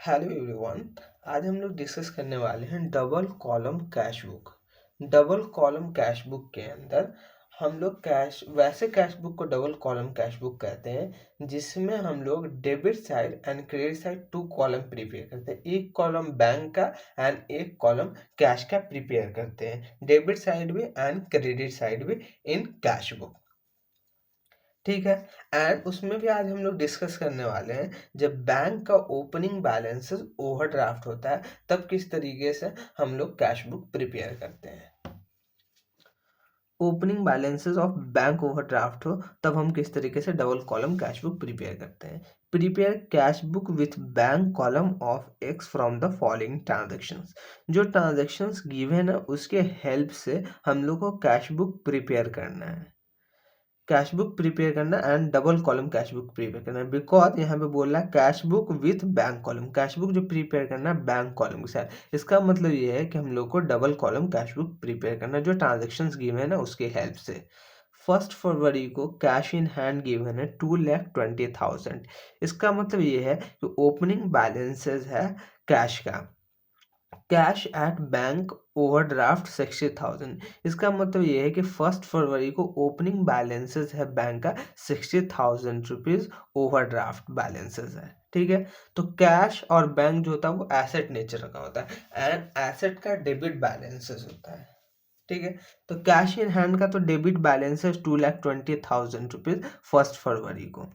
Hello everyone. आज हम लोग डिस्कस करने वाले हैं double column cash book. Double column cash book के अंदर हम लोग कैश बुक को डबल कॉलम कैश बुक कहते हैं, जिसमें हम लोग debit side and credit side 2 column prepare करते हैं। एक कॉलम बैंक का एंड एक कॉलम कैश का प्रिपेयर करते हैं, डेबिट साइड भी एंड क्रेडिट साइड भी इन कैश बुक। ठीक है। एंड उसमें भी आज हम लोग डिस्कस करने वाले हैं, जब बैंक का ओपनिंग बैलेंसेस ओवरड्राफ्ट होता है तब किस तरीके से हम लोग कैश बुक प्रिपेयर करते हैं। Opening balances of bank overdraft हो तब हम किस तरीके से double column cash book prepare करते हैं। Prepare cash book with bank column of x from the following transactions. जो ट्रांजेक्शंस गिवन है उसके हेल्प से हम लोग को कैश बुक प्रिपेयर करना है, कैश बुक प्रिपेयर करना and double column cash book prepare करना। बिकॉज यहाँ पे बोल रहा है cash book with bank column, cash book जो प्रिपेयर करना है बैंक कॉलम के साथ। इसका मतलब ये है कि हम लोग को double column cash book prepare करना है, जो ट्रांजेक्शन्स गिवन है उसके हेल्प से। 1 फरवरी को कैश इन हैंड गिवन है 2,20,000। इसका मतलब ये है कि ओपनिंग बैलेंसेस है कैश का, कैश एट बैंक ओवरड्राफ्ट 60,000। इसका मतलब ये है कि 1 फरवरी को ओपनिंग बैलेंसेस है बैंक का 60,000 रुपीज ओवरड्राफ्ट बैलेंसेस है। ठीक है। तो कैश और बैंक जो होता है वो एसेट नेचर का होता है एंड एसेट का डेबिट बैलेंसेस होता है। ठीक है। तो कैश इन हैंड का तो डेबिट बैलेंसेस 2,20,000 रुपीज 1 फरवरी को,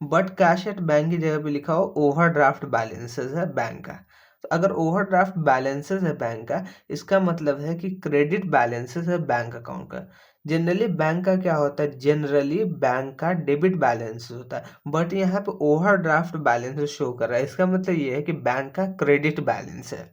बट कैश एट बैंक की जगह पे लिखा हो ओवरड्राफ्ट बैलेंसेस है बैंक का। तो अगर ओवरड्राफ्ट बैलेंसेस है बैंक का, इसका मतलब है कि क्रेडिट बैलेंसेस है बैंक अकाउंट का। जनरली बैंक का क्या होता है, जनरली बैंक का डेबिट बैलेंस होता है, बट यहाँ पे ओवरड्राफ्ट बैलेंस शो कर रहा है। इसका मतलब ये है कि बैंक का क्रेडिट बैलेंस है।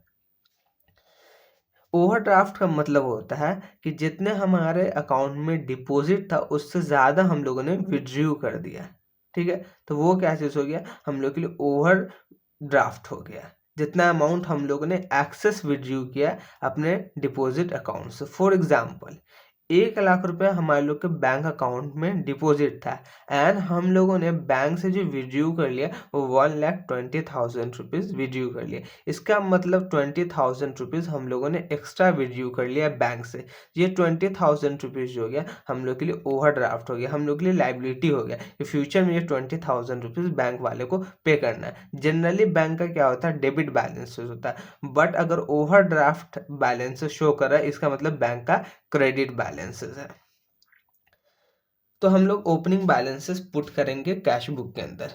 ओवरड्राफ्ट का मतलब होता है कि जितने हमारे अकाउंट में डिपॉजिट था उससे ज़्यादा हम लोगों ने विड्रॉ कर दिया। ठीक है। तो वो क्या चीज़ हो गया, हम लोग के लिए ओवर ड्राफ्ट हो गया। जितना अमाउंट हम लोगों ने एक्सेस विड्रॉ किया अपने डिपॉजिट अकाउंट से। फॉर एग्जांपल 1,00,000 रुपये हमारे लोग के बैंक अकाउंट में डिपॉजिट था एंड हम लोगों ने बैंक से जो विड्रॉ कर लिया वो 1,20,000 रुपीज़ विड्रॉ कर लिया। इसका मतलब 20,000 रुपीज़ हम लोगों ने एक्स्ट्रा विड्रॉ कर लिया बैंक से। ये 20,000 रुपीज़ जो हो गया हम लोग के लिए ओवरड्राफ्ट हो गया, हम लोग के लिए लाइबिलिटी हो गया कि फ्यूचर में ये 20,000 रुपीज़ बैंक वाले को पे करना है। जनरली बैंक का क्या होता है, डेबिट बैलेंस होता है, बट अगर ओवरड्राफ्ट बैलेंस शो कर रहा है इसका मतलब बैंक का क्रेडिट बैलेंसेस है। तो हम लोग ओपनिंग बैलेंसेस पुट करेंगे कैश बुक के अंदर।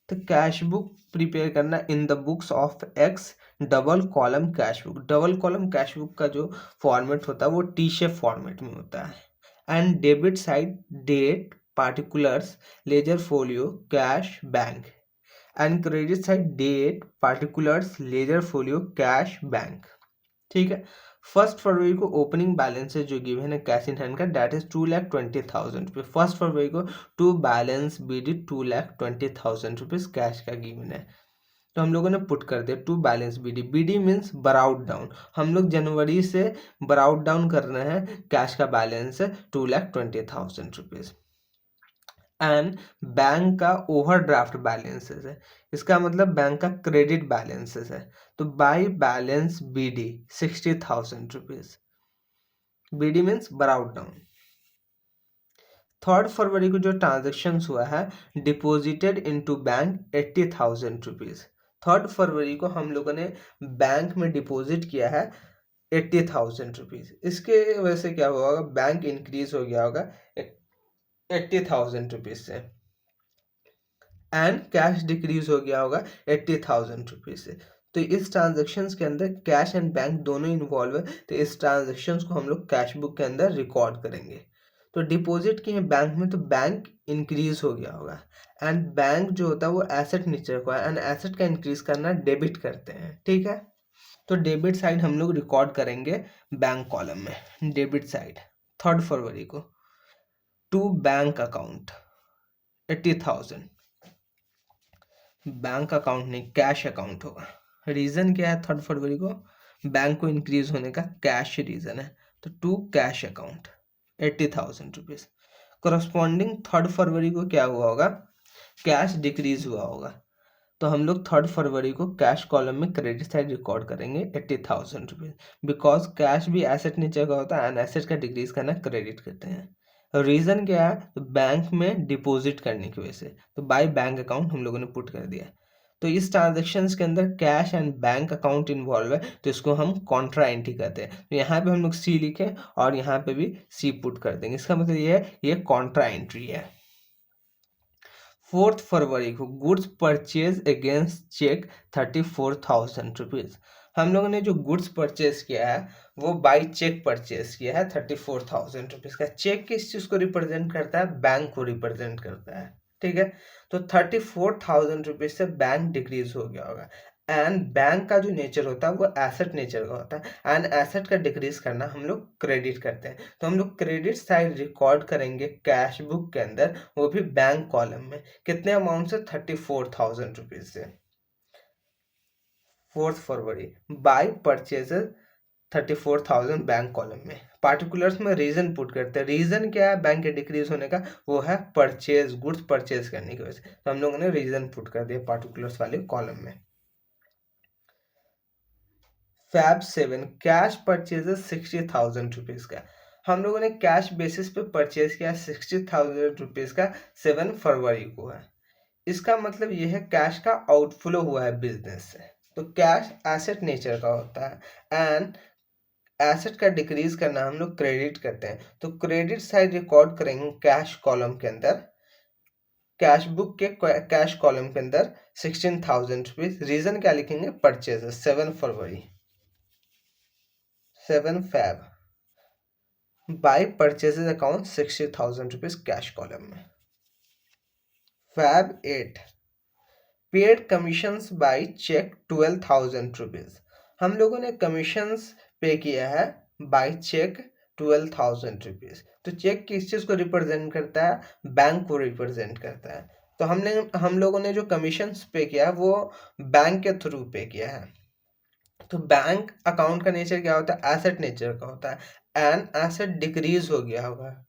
तो कैश बुक प्रिपेयर करना in the books of x double column cash book. Double column cash book का जो फॉर्मेट होता है वो टी शेप फॉर्मेट में होता है and debit side date particulars ledger folio cash bank and credit side date particulars ledger folio cash bank. ठीक है। 1 फरवरी को ओपनिंग बैलेंस जो गिवन है कैश इन हैंड का दैट इज 2,20,000 रुपये। 1 फरवरी को to balance BD 2,20,000 rupees cash का गिवन है। तो हम लोगों ने पुट कर दिया to balance BD. BD means brought down, हम लोग जनवरी से बराउट डाउन कर रहे हैं कैश का बैलेंस है 2,20,000 रुपीज एंड बैंक का ओवरड्राफ्ट बैलेंसेस है। इसका मतलब बैंक का क्रेडिट बैलेंसेस है। तो by balance BD 60,000 rupees. BD means brought down. 3 फरवरी को जो ट्रांजेक्शन हुआ है डिपोजिटेड इनटू बैंक 80,000 रुपीज। 3 फरवरी को हम लोगों ने बैंक में डिपॉजिट किया है 80,000 रुपीज। इसके वजह से क्या हुआ होगा, बैंक इंक्रीज हो गया होगा 80,000 रुपीज से एंड कैश डिक्रीज हो गया होगा 80,000 रुपीज से। तो इस ट्रांजेक्शन्स के अंदर कैश एंड बैंक दोनों इन्वॉल्व है, तो इस ट्रांजेक्शन्स को हम लोग कैश बुक के अंदर रिकॉर्ड करेंगे। तो डिपॉजिट किए बैंक में तो बैंक इंक्रीज हो गया होगा एंड बैंक जो होता है वो एसेट नेचर का है एंड एसेट का इंक्रीज करना डेबिट करते हैं। ठीक है। तो डेबिट साइड हम लोग रिकॉर्ड करेंगे बैंक कॉलम में। डेबिट साइड 3 फरवरी को to bank account 80,000, bank account नहीं कैश अकाउंट होगा। रीजन क्या है, 3 फरवरी को बैंक को इंक्रीज होने का कैश रीजन है, तो to cash account 80,000 rupees. Corresponding 3 फरवरी को क्या हुआ होगा, कैश डिक्रीज हुआ होगा तो हम लोग 3 फरवरी को कैश कॉलम में क्रेडिट साइड रिकॉर्ड करेंगे 80,000 रुपीज़, बिकॉज कैश भी एसेट नेचर का होता है एंड एसेट का डिक्रीज करना क्रेडिट करते हैं। रीज़न क्या है? तो बैंक में डिपॉजिट करने की वजह से, तो बाय बैंक अकाउंट हम लोगों ने पुट कर दिया। तो इस ट्रांजेक्शन्स के अंदर cash and bank account involve है, तो इसको हम कॉन्ट्रा एंट्री कहते हैं। तो यहाँ पे हम लोग सी लिखें और यहाँ पे भी सी पुट कर देंगे, इसका मतलब ये है ये कॉन्ट्रा एंट्री है। 4 फरवरी को goods purchase against cheque 34,000 rupees. हम लोगों ने जो गुड्स परचेज किया है वो बाई चेक परचेज किया है 34,000 रुपीज़ का। चेक किस चीज़ को रिप्रेजेंट करता है? बैंक को रिप्रेजेंट करता है, ठीक है। तो 34,000 रुपीज़ से बैंक डिक्रीज हो गया होगा एंड बैंक का जो नेचर होता है वो एसेट नेचर का होता है एंड एसेट का डिक्रीज करना हम लोग क्रेडिट करते हैं। तो हम लोग क्रेडिट साइड रिकॉर्ड करेंगे कैश बुक के अंदर, वो भी बैंक कॉलम में। कितने अमाउंट से? 34,000 रुपीज़ से। 4 फरवरी बाय परचेजेस 34,000 बैंक कॉलम में। पार्टिकुलर्स में रीजन पुट करते हैं। रीजन क्या है बैंक के डिक्रीज होने का? वो है परचेज, गुड्स परचेज करने की वजह से। तो हम लोगों ने रीजन पुट कर दिया पार्टिकुलर्स वाले कॉलम में। फैब 7 कैश परचेजेस 60,000 रुपीज़ का। हम लोगों ने कैश बेसिस पे परचेज किया 60,000 रुपीज़ का 7 फरवरी को है। इसका मतलब ये है कैश का आउटफ्लो हुआ है बिजनेस से। तो कैश एसेट नेचर का होता है एंड एसेट का डिक्रीज करना हम लोग क्रेडिट करते हैं। तो क्रेडिट साइड रिकॉर्ड करेंगे कैश कॉलम के अंदर, कैश बुक के कैश कॉलम के अंदर 16,000 रुपीज़। रीजन क्या लिखेंगे? परचेजेस 7 फरवरी, 7 Feb by purchases account 60,000 rupees cash column में। Feb 8 paid commissions by cheque 12,000 rupees. हम लोगों ने कमीशंस पे किया है बाय चेक 12,000 रुपीज। तो चेक किस चीज को रिप्रेजेंट करता है? बैंक को रिप्रेजेंट करता है। तो हम लोगों ने जो कमीशंस पे किया है वो बैंक के थ्रू पे किया है। तो बैंक अकाउंट का नेचर क्या होता है? एसेट नेचर का होता है एंड एसेट डिक्रीज हो गया होगा।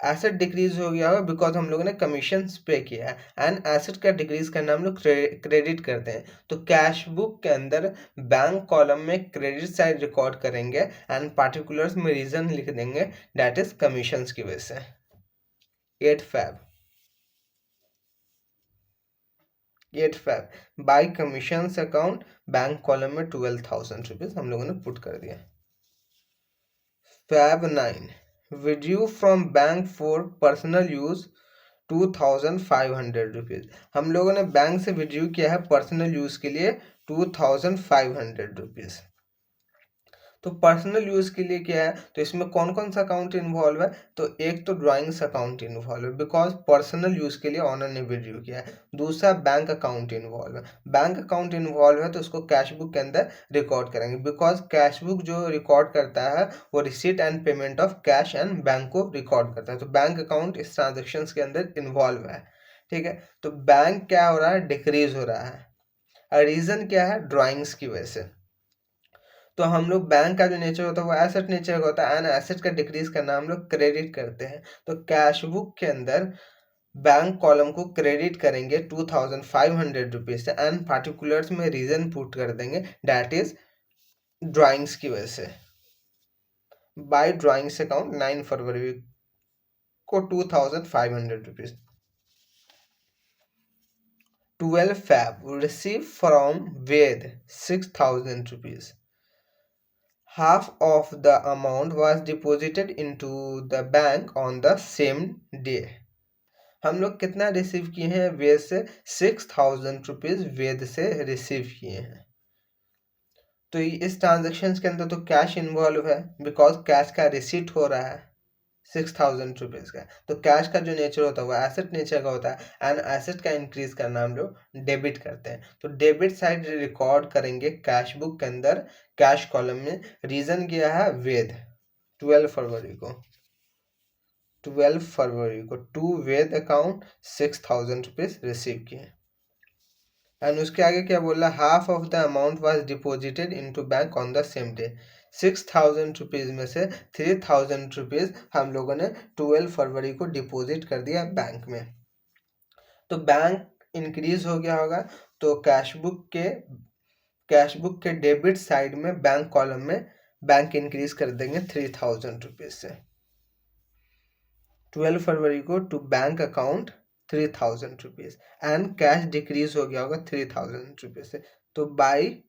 एसेट डिक्रीज हो गया होगा बिकॉज हम लोगों ने कमीशन पे किया है एंड एसेट का डिक्रीज करना हम लोग क्रेडिट करते हैं। तो कैश बुक के अंदर बैंक कॉलम में क्रेडिट साइड रिकॉर्ड करेंगे एंड पार्टिकुलर्स में रीजन लिख देंगे, दैट इज कमीशन की वजह से। 8 Feb by commission account bank column में 12,000 रुपीज हम लोगों ने पुट कर दिया। Feb 9 withdrew from bank for personal use 2,500 rupees. हम लोगों ने बैंक से विड्रू किया है पर्सनल यूज़ के लिए 2,500 रुपीज़। तो पर्सनल यूज़ के लिए क्या है? तो इसमें कौन कौन सा अकाउंट इन्वॉल्व है? तो एक तो ड्राइंग्स अकाउंट इन्वॉल्व है बिकॉज पर्सनल यूज़ के लिए ऑनर ने विड्रू किया है। दूसरा बैंक अकाउंट इन्वॉल्व है। बैंक अकाउंट इन्वॉल्व है तो उसको कैश बुक के अंदर रिकॉर्ड करेंगे बिकॉज कैश बुक जो रिकॉर्ड करता है वो receipt and payment of cash and bank को रिकॉर्ड करता है। तो बैंक अकाउंट इस ट्रांजेक्शन के अंदर इन्वॉल्व है, ठीक है। तो बैंक क्या हो रहा है? डिक्रीज हो रहा है। और रीज़न क्या है? ड्राइंग्स की वजह से। तो हम लोग बैंक का जो नेचर होता है वो एसेट नेचर का होता है एंड एसेट का डिक्रीज करना हम लोग क्रेडिट करते हैं। तो कैश बुक के अंदर बैंक कॉलम को क्रेडिट करेंगे 2,500 रुपीज से एंड पार्टिकुलर्स में रीजन पुट कर देंगे, डैट इज ड्राइंग्स की वजह से। बाय ड्राइंग्स अकाउंट 9 फरवरी को 2,500 rupees. 12 Feb receive from Ved 6,000 rupees. Half of the amount was deposited into the bank on the same day. हम लोग कितना रिसीव किए हैं वेद से? 6,000 रुपीज वेद से रिसीव किए हैं। तो इस ट्रांजेक्शन के अंदर तो कैश इन्वॉल्व है बिकॉज कैश का रिसीट हो रहा है 6,000 रुपीज का। तो कैश का जो नेचर होता है वो एसेट नेचर का होता है एंड एसेट का इंक्रीज करना हम लोग डेबिट करते हैं। तो डेबिट साइड रिकॉर्ड करेंगे कैश बुक के अंदर कैश कॉलम में। रीजन क्या है? वेद 12 फरवरी को 2 वेद अकाउंट 6,000 रुपीज रिसीव किए एंड उसके आगे क्या बोल रहा है? Half of the amount was deposited into bank on the same day. 6,000 rupees में से 3,000 रुपीज हम लोगों ने 12 फरवरी को डिपॉजिट कर दिया बैंक में। तो बैंक इंक्रीज हो गया होगा, तो कैशबुक के डेबिट साइड में बैंक कॉलम में बैंक इंक्रीज कर देंगे 3000 रुपीज से। 12 फरवरी को to bank account 3000 rupees and cash decrease हो गया होगा 3000 रुपीज से, तो बाई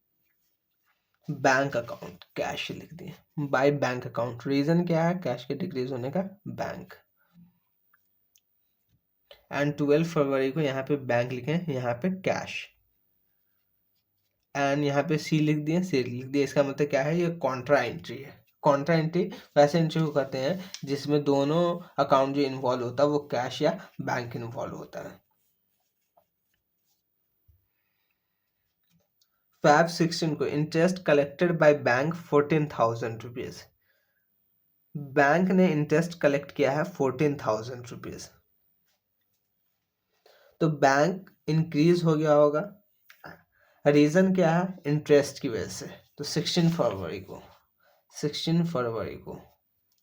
बैंक अकाउंट कैश लिख दिए, बाई बैंक अकाउंट। रीजन क्या है कैश के डिक्रीज होने का? बैंक। एंड 12 फरवरी को यहाँ पे बैंक लिखे, यहाँ पे कैश, एंड यहाँ पे सी लिख दिए, सी लिख दिए। इसका मतलब क्या है? ये कॉन्ट्रा एंट्री है। कॉन्ट्रा एंट्री वैसे एंट्री को कहते हैं जिसमें दोनों अकाउंट जो इन्वॉल्व होता है वो कैश या बैंक इन्वॉल्व होता है। Feb 16 को interest collected by bank 14,000 rupees. Bank ने इंटरेस्ट कलेक्ट किया है 14,000 रुपीज, तो बैंक इंक्रीज हो गया होगा। रीजन क्या है? इंटरेस्ट की वजह से। तो 16 फरवरी को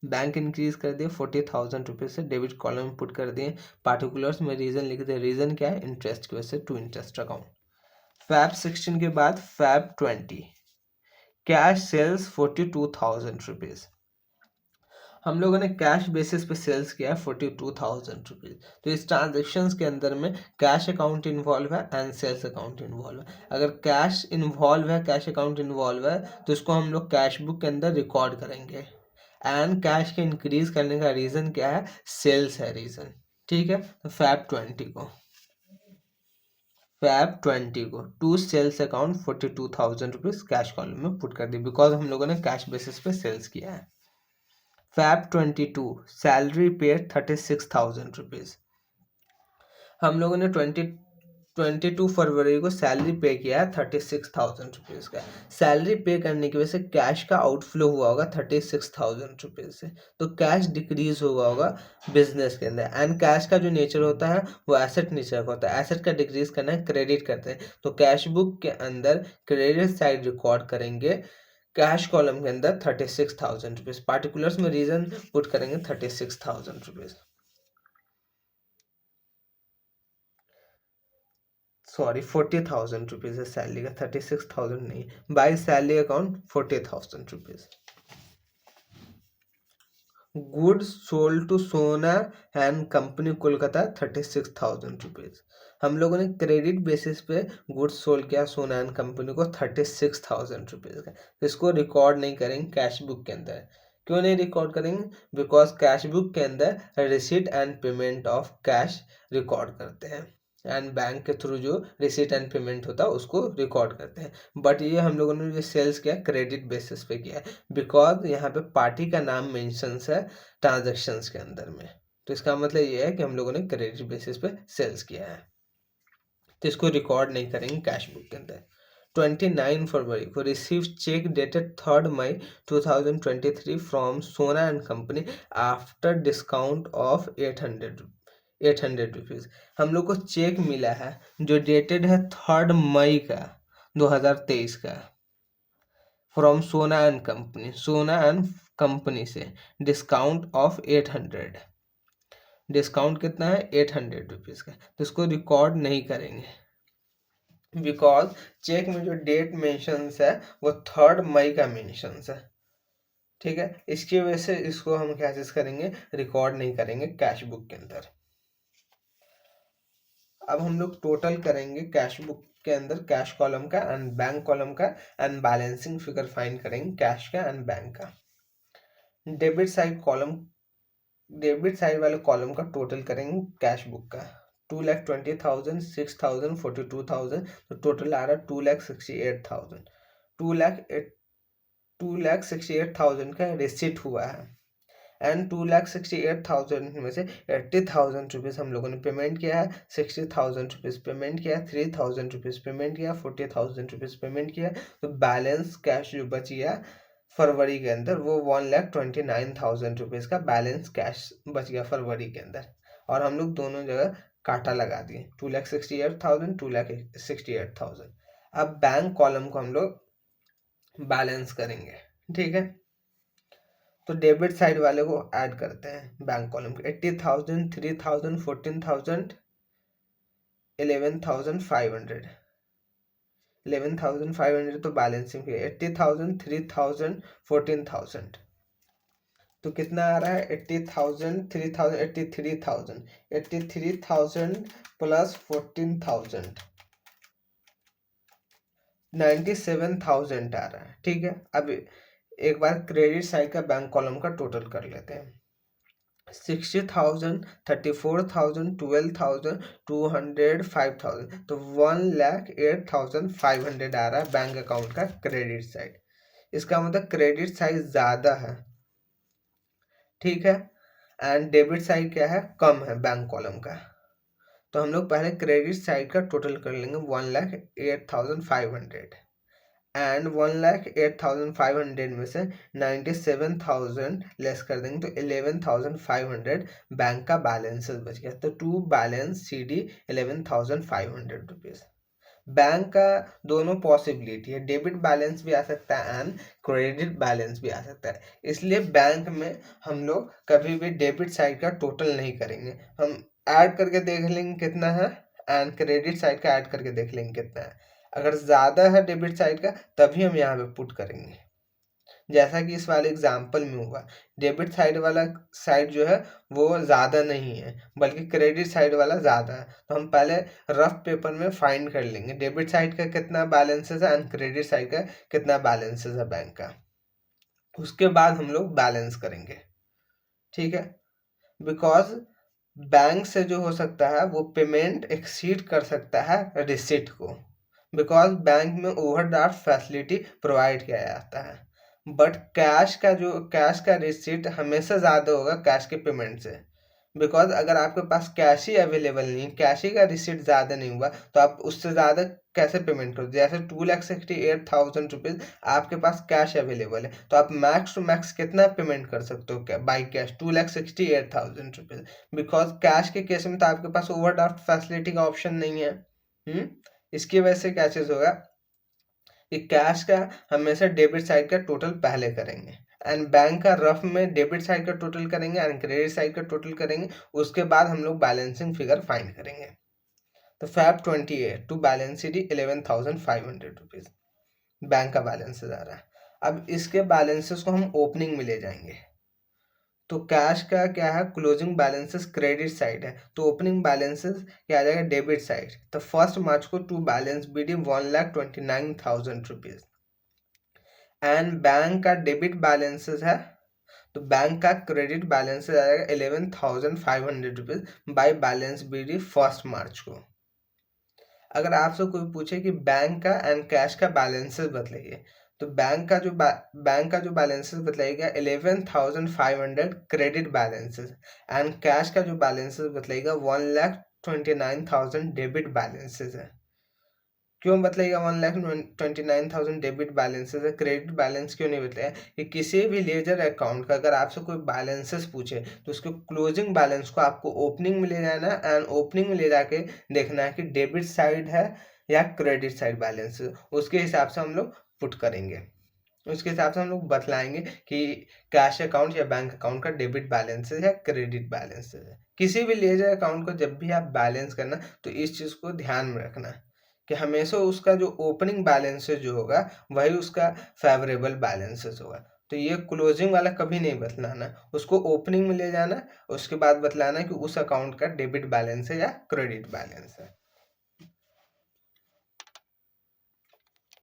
बैंक इंक्रीज कर दिए 40,000 रुपीज से, डेबिट कॉलम में पुट कर दिए, पार्टिकुलर्स में रीजन लिख दिए। रीजन क्या है? इंटरेस्ट की वजह से, टू इंटरेस्ट अकाउंट। फैब 16 के बाद फैब 20 कैश सेल्स 42,000 रुपीज। हम लोगों ने कैश बेसिस पे सेल्स किया है 42,000 रुपीज। तो इस ट्रांजेक्शन्स के अंदर में कैश अकाउंट इन्वॉल्व है एंड सेल्स अकाउंट इन्वॉल्व है। अगर कैश इन्वॉल्व है, कैश अकाउंट इन्वॉल्व है, तो इसको हम लोग कैश बुक के अंदर रिकॉर्ड करेंगे। एंड कैश के इंक्रीज करने का रीजन क्या है? सेल्स है रीजन। ठीक है, तो फैब 20 को to sales account 42,000 rupees cash column में पुट कर दी, बिकॉज हम लोगों ने कैश बेसिस पे सेल्स किया है। Feb 22 salary paid 36,000 rupees. हम लोगों ने 22 फरवरी को सैलरी पे किया है 36,000 रुपीज़ का। सैलरी पे करने की वजह से कैश का आउटफ्लो हुआ होगा 36,000 रुपीज़ से, तो कैश डिक्रीज हुआ होगा बिजनेस के अंदर। एंड कैश का जो नेचर होता है वो एसेट नेचर का होता है। एसेट का डिक्रीज करना है, क्रेडिट करते हैं, तो कैश बुक के अंदर क्रेडिट साइड रिकॉर्ड करेंगे कैश कॉलम के अंदर 36,000 रुपीज़। पार्टिकुलर्स में रीजन पुट करेंगे 36,000 रुपीज़। सॉरी 40,000 रुपीज़ है सैलरी का, 36,000 नहीं। By salary account 40,000 rupees. Goods sold to Sona and company Kolkata 36,000 rupees. हम लोगों ने क्रेडिट बेसिस पे गुड्स सोल्ड किया सोना एंड कंपनी को 36,000 रुपीज़ का। इसको रिकॉर्ड नहीं करेंगे कैश बुक के अंदर। क्यों नहीं रिकॉर्ड करेंगे? बिकॉज कैश बुक के अंदर receipt and payment of cash record करते हैं, एंड बैंक के थ्रू जो रिसीट एंड पेमेंट होता है उसको रिकॉर्ड करते हैं। बट ये हम लोगों ने जो सेल्स किया क्रेडिट बेसिस पे किया है, बिकॉज यहाँ पे पार्टी का नाम मेंशंस है ट्रांजैक्शंस के अंदर में। तो इसका मतलब ये है कि हम लोगों ने क्रेडिट बेसिस पे सेल्स किया है, तो इसको रिकॉर्ड नहीं करेंगे कैश बुक के अंदर। 29 फरवरी को रिसीव चेक डेटेड 3 मई 2023 from Sona and company after discount of 800 rupees. हम लोग को चेक मिला है जो डेटेड है 3 मई का 2023 का, फ्रॉम सोना एंड कंपनी से डिस्काउंट ऑफ 800। डिस्काउंट कितना है? 800 रुपीज़ का। तो इसको रिकॉर्ड नहीं करेंगे बिकॉज चेक में जो डेट मेंशंस है वो 3 मई का मेंशंस है। ठीक है, इसकी वजह से इसको हम क्या चीज करेंगे? रिकॉर्ड नहीं करेंगे कैश बुक के अंदर। अब हम लोग टोटल करेंगे कैश बुक के अंदर कैश कॉलम का एंड बैंक कॉलम का, एंड बैलेंसिंग फिगर फाइंड करेंगे कैश का एंड बैंक का। डेबिट साइड वाले कॉलम का टोटल करेंगे कैश बुक का। 2,20,000, 6,000, 42,000, तो टोटल आ रहा है 2,68,000। 2,68,000 का रिसिट हुआ है, एंड 2,68,000 में से 80,000 रुपीज़ हम लोगों ने पेमेंट किया है, 60,000 रुपीज़ पेमेंट किया, 3,000 रुपीज़ पेमेंट किया, 40,000 रुपीज़ पेमेंट किया। तो बैलेंस कैश जो बच गया फरवरी के अंदर वो 1,29,000 रुपीज़ का बैलेंस कैश बच गया फरवरी के अंदर। और हम लोग दोनों जगह काटा लगा दिए, 2,68,000, 2,68,000। अब बैंक कॉलम को हम लोग बैलेंस करेंगे। ठीक है, तो डेबिट साइड वाले को ऐड करते हैं बैंक कॉलम के। 80,000, 3,000, 14,000, 11,500, 11,500 तो बैलेंसिंग फिगर, 80,000, 3,000, 14,000, तो कितना आ रहा है 80,000, 3,000, 83,000, 83,000 प्लस 14,000, 97,000 आ रहा है। ठीक है, अब एक बार क्रेडिट साइड का बैंक कॉलम का टोटल कर लेते हैं। 60,000, 34,000, 12,000, 200, 5,000, तो 1,08,500 आ रहा है बैंक अकाउंट का क्रेडिट साइड। इसका मतलब क्रेडिट साइड ज्यादा है, ठीक है, एंड डेबिट साइड क्या है, कम है बैंक कॉलम का। तो हम लोग पहले क्रेडिट साइड का टोटल कर लेंगे 1,08,500, एंड 1,08,500 में से 97,000 लेस कर देंगे तो 11,500 बैंक का बैलेंसेस बच गया। तो to balance CD 11,500 rupees. Bank का दोनों पॉसिबिलिटी है, डेबिट बैलेंस भी आ सकता है एंड क्रेडिट बैलेंस भी आ सकता है, इसलिए बैंक में हम लोग कभी भी डेबिट साइड का टोटल नहीं करेंगे, हम ऐड करके देख लेंगे कितना है एंड क्रेडिट साइड का ऐड करके देख लेंगे कितना है। अगर ज़्यादा है डेबिट साइड का तभी हम यहाँ पे पुट करेंगे, जैसा कि इस वाले एग्जाम्पल में हुआ। डेबिट साइड वाला साइड जो है वो ज़्यादा नहीं है बल्कि क्रेडिट साइड वाला ज़्यादा है, तो हम पहले रफ पेपर में फाइंड कर लेंगे डेबिट साइड का कितना बैलेंसेस है एंड क्रेडिट साइड का कितना बैलेंसेस है बैंक का, उसके बाद हम लोग बैलेंस करेंगे। ठीक है, बिकॉज बैंक से जो हो सकता है वो पेमेंट एक्सीड कर सकता है रिसिट को, बिकॉज बैंक में ओवरड्राफ्ट फैसिलिटी प्रोवाइड किया जाता है, बट कैश का रिसिट हमेशा ज़्यादा होगा कैश के पेमेंट से, बिकॉज अगर आपके पास कैश ही अवेलेबल नहीं, कैश ही का रिसिट ज़्यादा नहीं हुआ तो आप उससे ज़्यादा कैसे पेमेंट करो। जैसे 2,68,000 रुपीज़ आपके पास कैश अवेलेबल है तो आप मैक्स टू मैक्स कितना पेमेंट कर सकते हो क्या by cash, 2,68,000 rupees, because cash के केस में तो आपके पास ओवरड्राफ्ट फैसिलिटी का ऑप्शन नहीं है। इसकी वजह से क्या चीज़ होगा कि कैश का हमेशा डेबिट साइड का टोटल पहले करेंगे एंड बैंक का रफ में डेबिट साइड का टोटल करेंगे एंड क्रेडिट साइड का टोटल करेंगे, उसके बाद हम लोग बैलेंसिंग फिगर फाइंड करेंगे। तो Feb 28 to balance CD 11,500 rupees bank का बैलेंसेस आ रहा है। अब इसके बैलेंसेस को हम ओपनिंग में ले जाएंगे, तो कैश का क्या है, क्लोजिंग बैलेंसेस क्रेडिट साइड है, तो ओपनिंग बैलेंसेस क्या आ जाएगा, डेबिट साइड। तो 1 मार्च को to balance BD 1,29,000 rupees and bank का डेबिट बैलेंसेस है, तो बैंक का क्रेडिट बैलेंस आ जाएगा 11,500 रुपीज बाई बैलेंस BD 1 मार्च को। अगर आपसे कोई पूछे कि बैंक का एंड कैश का बैलेंसेस बतलाइए, तो बैंक का जो बैलेंसेस बतलाइएगा 11,500 क्रेडिट बैलेंसेस एंड कैश का जो बैलेंसेस बतलाइएगा 1,29,000 डेबिट बैलेंसेस है। क्यों बतलाइएगा 1,29,000 डेबिट बैलेंसेस है, क्रेडिट बैलेंस क्यों नहीं बताया कि किसी भी लेजर अकाउंट का अगर आपसे कोई बैलेंसेस पूछे तो उसके क्लोजिंग बैलेंस को आपको ओपनिंग में ले जाना है एंड ओपनिंग में ले जाके देखना है कि डेबिट साइड है या क्रेडिट साइड बैलेंस, उसके हिसाब से हम लोग पुट करेंगे, उसके हिसाब से हम लोग बतलाएंगे कि कैश अकाउंट या बैंक अकाउंट का डेबिट बैलेंस है या क्रेडिट बैलेंस है। किसी भी लेजर अकाउंट को जब भी आप बैलेंस करना तो इस चीज़ को ध्यान में रखना कि हमेशा उसका जो ओपनिंग बैलेंसेस जो होगा वही उसका फेवरेबल बैलेंसेस होगा। तो ये क्लोजिंग वाला कभी नहीं बतलाना, उसको ओपनिंग में ले जाना, उसके बाद बतलाना कि उस अकाउंट का डेबिट बैलेंस है या क्रेडिट बैलेंस है।